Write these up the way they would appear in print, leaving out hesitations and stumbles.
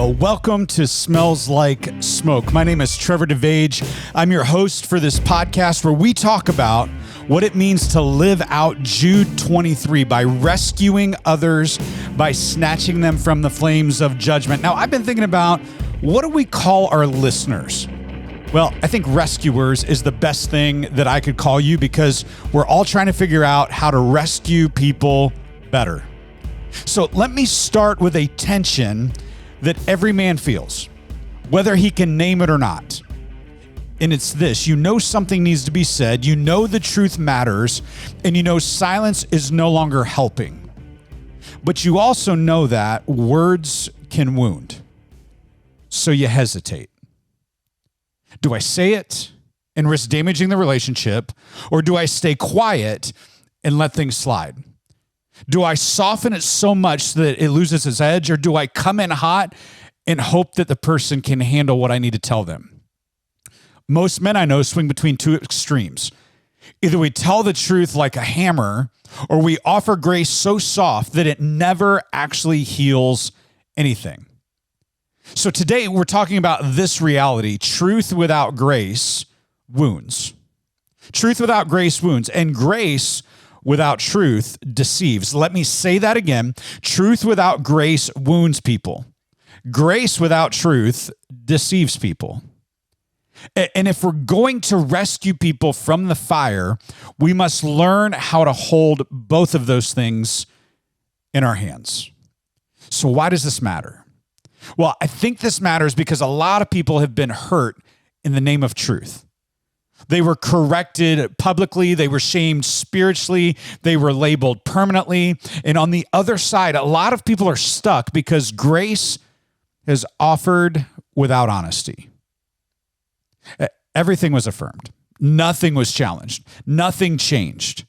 Welcome to Smells Like Smoke. My name is Trevor. I'm your host for this podcast where we talk about what it means to live out Jude 23 by rescuing others, by snatching them from the flames of judgment. Now, I've been thinking about, what do we call our listeners? Well, I think rescuers is the best thing that I could call you, because we're all trying to figure out how to rescue people better. So let me start with a tension that every man feels, whether he can name it or not. And it's this: you know something needs to be said, you know the truth matters, and you know silence is no longer helping. But you also know that words can wound. So you hesitate. Do I say it and risk damaging the relationship, or do I stay quiet and let things slide? Do I soften it so much that it loses its edge, or do I come in hot and hope that the person can handle what I need to tell them? Most men I know swing between two extremes. Either we tell the truth like a hammer, or we offer grace so soft that it never actually heals anything. So today we're talking about this reality: truth without grace wounds. Truth without grace wounds, and grace without truth deceives. Let me say that again. Truth without grace wounds people. Grace without truth deceives people. And if we're going to rescue people from the fire, we must learn how to hold both of those things in our hands. So why does this matter? Well, I think this matters because a lot of people have been hurt in the name of truth. They were corrected publicly, they were shamed spiritually, they were labeled permanently. And on the other side, a lot of people are stuck because grace is offered without honesty. Everything was affirmed. Nothing was challenged. Nothing changed.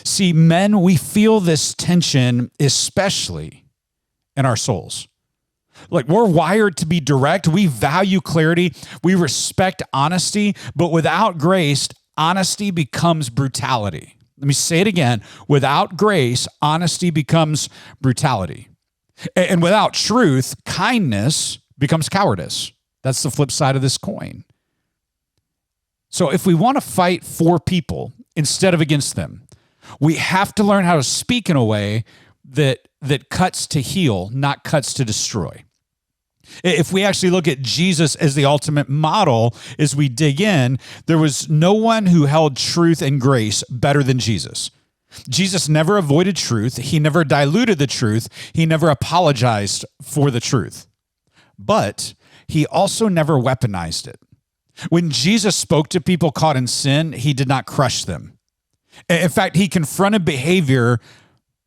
See, men, we feel this tension, especially in our souls. Like, we're wired to be direct. We value clarity. We respect honesty. But without grace, honesty becomes brutality. Let me say it again. Without grace, honesty becomes brutality. And without truth, kindness becomes cowardice. That's the flip side of this coin. So if we want to fight for people instead of against them, we have to learn how to speak in a way that cuts to heal, not cuts to destroy. If we actually look at Jesus as the ultimate model as we dig in, there was no one who held truth and grace better than Jesus. Jesus never avoided truth. He never diluted the truth. He never apologized for the truth. But he also never weaponized it. When Jesus spoke to people caught in sin, he did not crush them. In fact, he confronted behavior,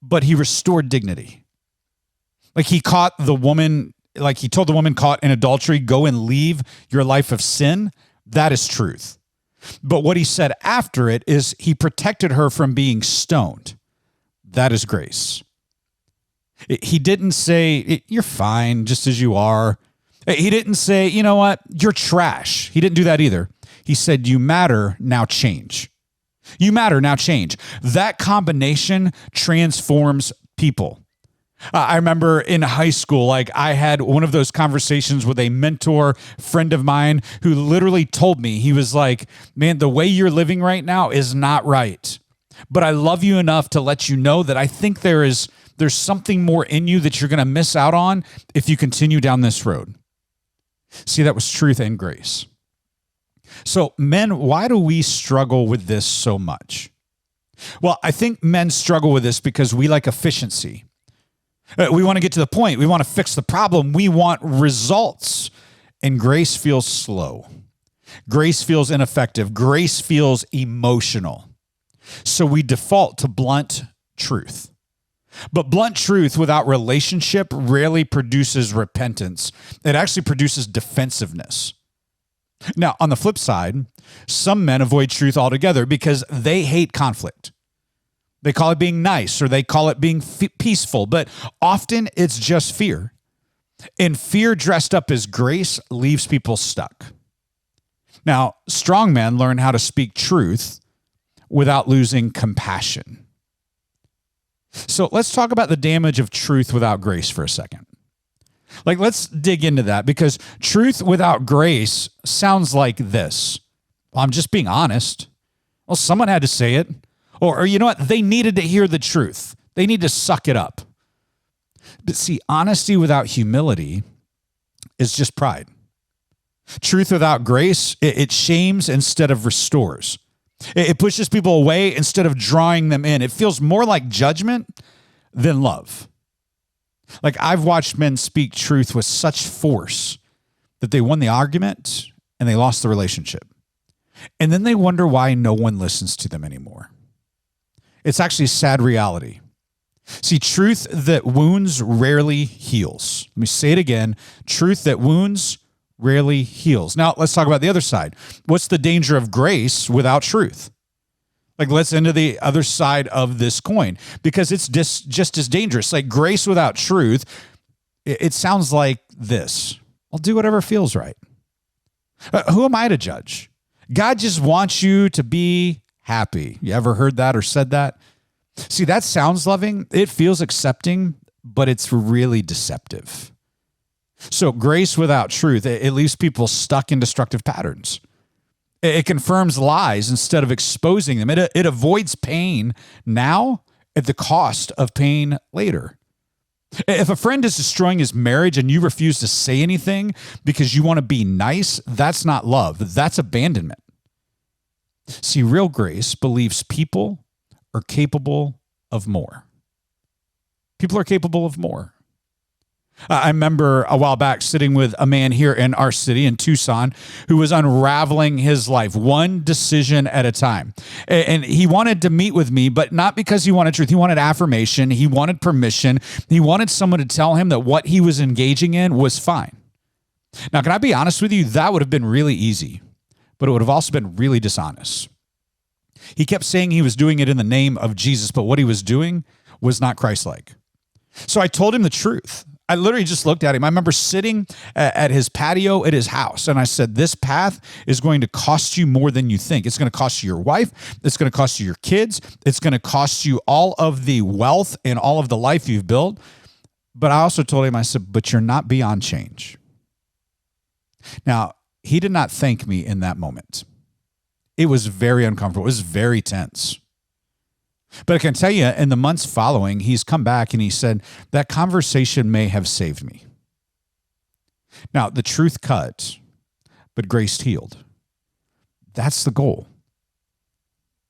but he restored dignity. Like he told the woman caught in adultery, go and leave your life of sin. That is truth. But what he said after it is he protected her from being stoned. That is grace. He didn't say, you're fine just as you are. He didn't say, you know what, you're trash. He didn't do that either. He said, you matter, now change. You matter, now change. That combination transforms people. I remember in high school, I had one of those conversations with a mentor friend of mine who literally told me, he was like, man, the way you're living right now is not right. But I love you enough to let you know that I think there's something more in you that you're going to miss out on if you continue down this road. See, that was truth and grace. So men, why do we struggle with this so much? Well, I think men struggle with this because we like efficiency. We want to get to the point. We want to fix the problem. We want results. And grace feels slow. Grace feels ineffective. Grace feels emotional. So we default to blunt truth. But blunt truth without relationship rarely produces repentance. It actually produces defensiveness. Now, on the flip side, some men avoid truth altogether because they hate conflict. They call it being nice, or they call it being peaceful, but often it's just fear. And fear dressed up as grace leaves people stuck. Now, strong men learn how to speak truth without losing compassion. So let's talk about the damage of truth without grace for a second. Like, let's dig into that, because truth without grace sounds like this. Well, I'm just being honest. Well, someone had to say it. Or you know what? They needed to hear the truth. They need to suck it up. But see, honesty without humility is just pride. Truth without grace, it shames instead of restores. It pushes people away instead of drawing them in. It feels more like judgment than love. Like, I've watched men speak truth with such force that they won the argument and they lost the relationship. And then they wonder why no one listens to them anymore. It's actually a sad reality. See, truth that wounds rarely heals. Let me say it again. Truth that wounds rarely heals. Now, let's talk about the other side. What's the danger of grace without truth? Like, let's into the other side of this coin, because it's just as dangerous. Like, grace without truth, it sounds like this. I'll do whatever feels right. Who am I to judge? God just wants you to be happy. You ever heard that or said that? See, that sounds loving. It feels accepting, but it's really deceptive. So grace without truth, it leaves people stuck in destructive patterns. It confirms lies instead of exposing them. It avoids pain now at the cost of pain later. If a friend is destroying his marriage and you refuse to say anything because you want to be nice, that's not love. That's abandonment. See, real grace believes people are capable of more. People are capable of more. I remember a while back sitting with a man here in our city in Tucson who was unraveling his life one decision at a time. And he wanted to meet with me, but not because he wanted truth. He wanted affirmation. He wanted permission. He wanted someone to tell him that what he was engaging in was fine. Now, can I be honest with you? That would have been really easy, but it would have also been really dishonest. He kept saying he was doing it in the name of Jesus, but what he was doing was not Christ-like. So I told him the truth. I literally just looked at him. I remember sitting at his patio at his house, and I said, this path is going to cost you more than you think. It's going to cost you your wife. It's going to cost you your kids. It's going to cost you all of the wealth and all of the life you've built. But I also told him, I said, but you're not beyond change. Now, he did not thank me in that moment. It was very uncomfortable. It was very tense. But I can tell you, in the months following, he's come back and he said, that conversation may have saved me. Now, the truth cut, but grace healed. That's the goal.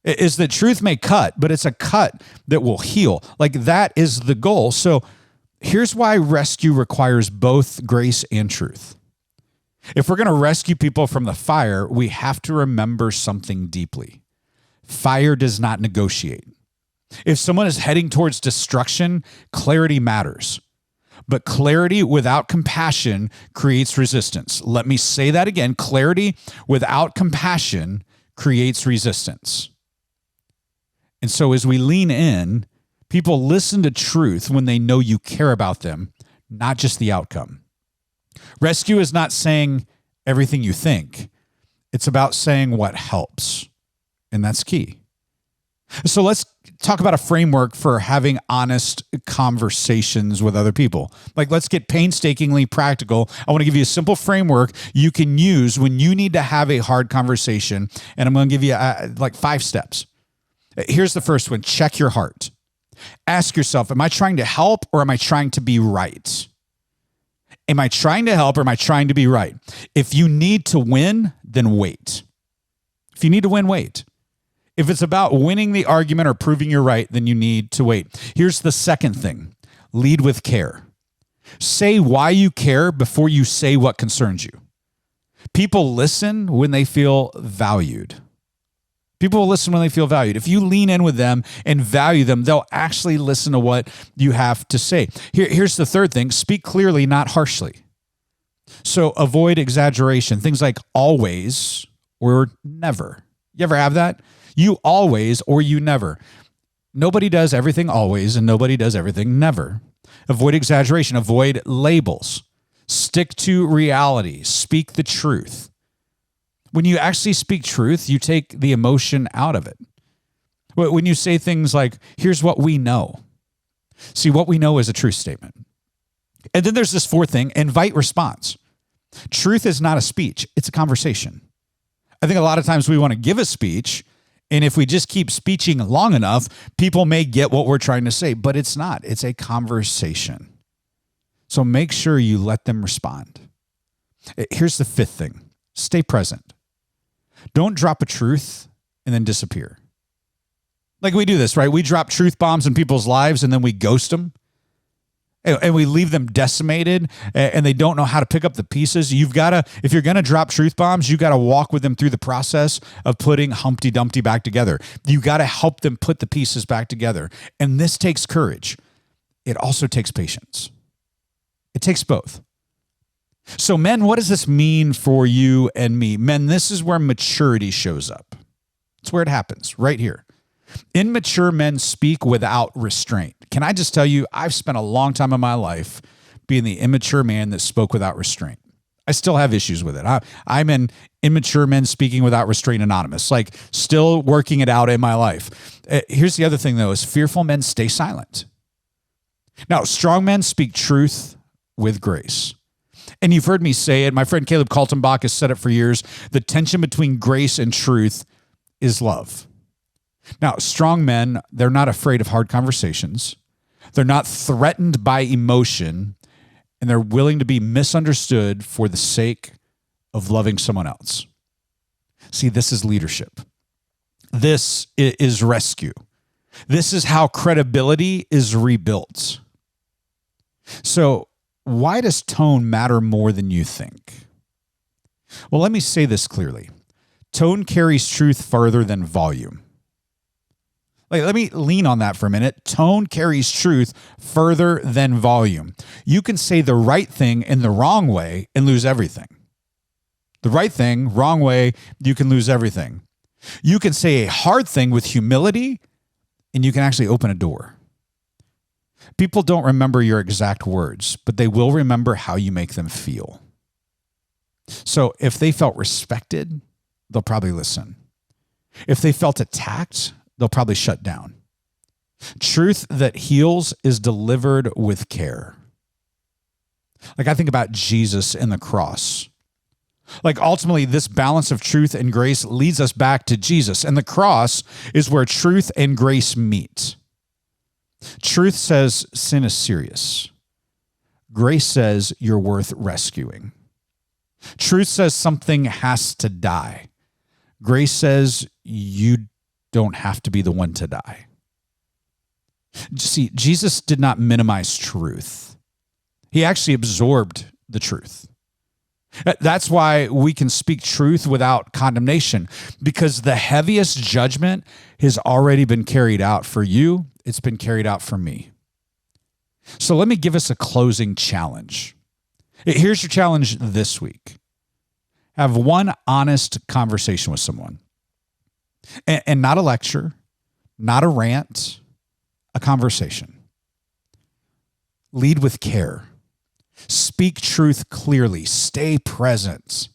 Is that truth may cut, but it's a cut that will heal. Like, that is the goal. So here's why rescue requires both grace and truth. If we're going to rescue people from the fire, we have to remember something deeply. Fire does not negotiate. If someone is heading towards destruction, clarity matters. But clarity without compassion creates resistance. Let me say that again. Clarity without compassion creates resistance. And so as we lean in, people listen to truth when they know you care about them, not just the outcome. Rescue is not saying everything you think. It's about saying what helps. And that's key. So let's talk about a framework for having honest conversations with other people. Like, let's get painstakingly practical. I want to give you a simple framework you can use when you need to have a hard conversation. And I'm going to give you like 5 steps. Here's the first one. Check your heart. Ask yourself, am I trying to help or am I trying to be right? Am I trying to help or am I trying to be right? If you need to win, then wait. If you need to win, wait. If it's about winning the argument or proving you're right, then you need to wait. Here's the second thing. Lead with care. Say why you care before you say what concerns you. People listen when they feel valued. People will listen when they feel valued. If you lean in with them and value them, they'll actually listen to what you have to say. Here's the third thing. Speak clearly, not harshly. So avoid exaggeration. Things like always or never. You ever have that? You always or you never. Nobody does everything always and nobody does everything never. Avoid exaggeration. Avoid labels. Stick to reality. Speak the truth. When you actually speak truth, you take the emotion out of it. When you say things like, here's what we know. See, what we know is a truth statement. And then there's this fourth thing, invite response. Truth is not a speech, it's a conversation. I think a lot of times we want to give a speech, and if we just keep speeching long enough, people may get what we're trying to say, but it's not. It's a conversation. So make sure you let them respond. Here's the fifth thing. Stay present. Don't drop a truth and then disappear. Like we do this, right? We drop truth bombs in people's lives and then we ghost them. And we leave them decimated and they don't know how to pick up the pieces. You've got to, if you're going to drop truth bombs, you got to walk with them through the process of putting Humpty Dumpty back together. You got to help them put the pieces back together. And this takes courage. It also takes patience. It takes both. So men, what does this mean for you and me? Men, this is where maturity shows up. It's where it happens, right here. Immature men speak without restraint. Can I just tell you, I've spent a long time in my life being the immature man that spoke without restraint. I still have issues with it. I'm an immature men speaking without restraint anonymous, like still working it out in my life. Here's the other thing, though, is fearful men stay silent. Now, strong men speak truth with grace. And you've heard me say it. My friend Caleb Kaltenbach has said it for years. The tension between grace and truth is love. Now, strong men, they're not afraid of hard conversations. They're not threatened by emotion, and they're willing to be misunderstood for the sake of loving someone else. See, this is leadership. This is rescue. This is how credibility is rebuilt. So, why does tone matter more than you think? Well, let me say this clearly. Tone carries truth farther than volume. Let me lean on that for a minute. Tone carries truth further than volume. You can say the right thing in the wrong way and lose everything. The right thing, wrong way, you can lose everything. You can say a hard thing with humility, and you can actually open a door. People don't remember your exact words, but they will remember how you make them feel. So if they felt respected, they'll probably listen. If they felt attacked, they'll probably shut down. Truth that heals is delivered with care. Like I think about Jesus and the cross. Like ultimately, this balance of truth and grace leads us back to Jesus. And the cross is where truth and grace meet. Truth says sin is serious. Grace says you're worth rescuing. Truth says something has to die. Grace says you don't have to be the one to die. See, Jesus did not minimize truth. He actually absorbed the truth. That's why we can speak truth without condemnation, because the heaviest judgment has already been carried out for you. It's been carried out for me. So let me give us a closing challenge. Here's your challenge this week. Have one honest conversation with someone. And not a lecture, not a rant, a conversation. Lead with care. Speak truth clearly. Stay present.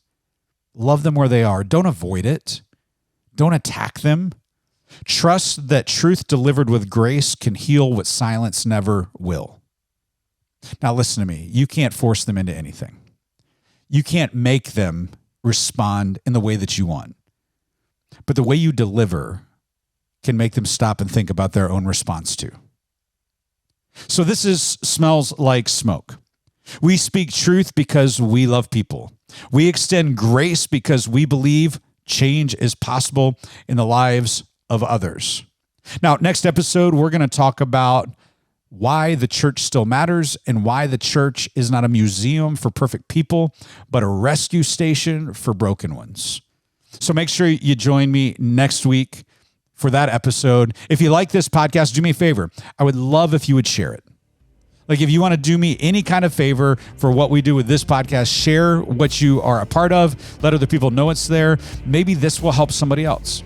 Love them where they are. Don't avoid it. Don't attack them. Trust that truth delivered with grace can heal what silence never will. Now listen to me. You can't force them into anything. You can't make them respond in the way that you want. But the way you deliver can make them stop and think about their own response too. So this smells like smoke. We speak truth because we love people. We extend grace because we believe change is possible in the lives of others. Now, next episode, we're going to talk about why the church still matters and why the church is not a museum for perfect people, but a rescue station for broken ones. So make sure you join me next week for that episode. If you like this podcast, do me a favor. I would love if you would share it. Like if you want to do me any kind of favor for what we do with this podcast, share what you are a part of. Let other people know it's there. Maybe this will help somebody else.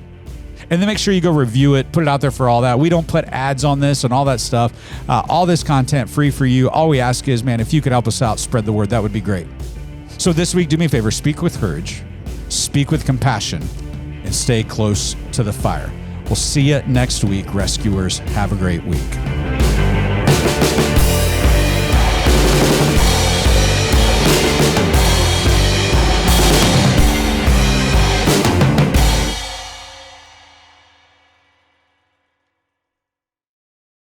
And then make sure you go review it, put it out there for all that. We don't put ads on this and all that stuff. All this content free for you. All we ask is, man, if you could help us out, spread the word, that would be great. So this week, do me a favor, speak with courage, speak with compassion, and stay close to the fire. We'll see you next week, rescuers. Have a great week.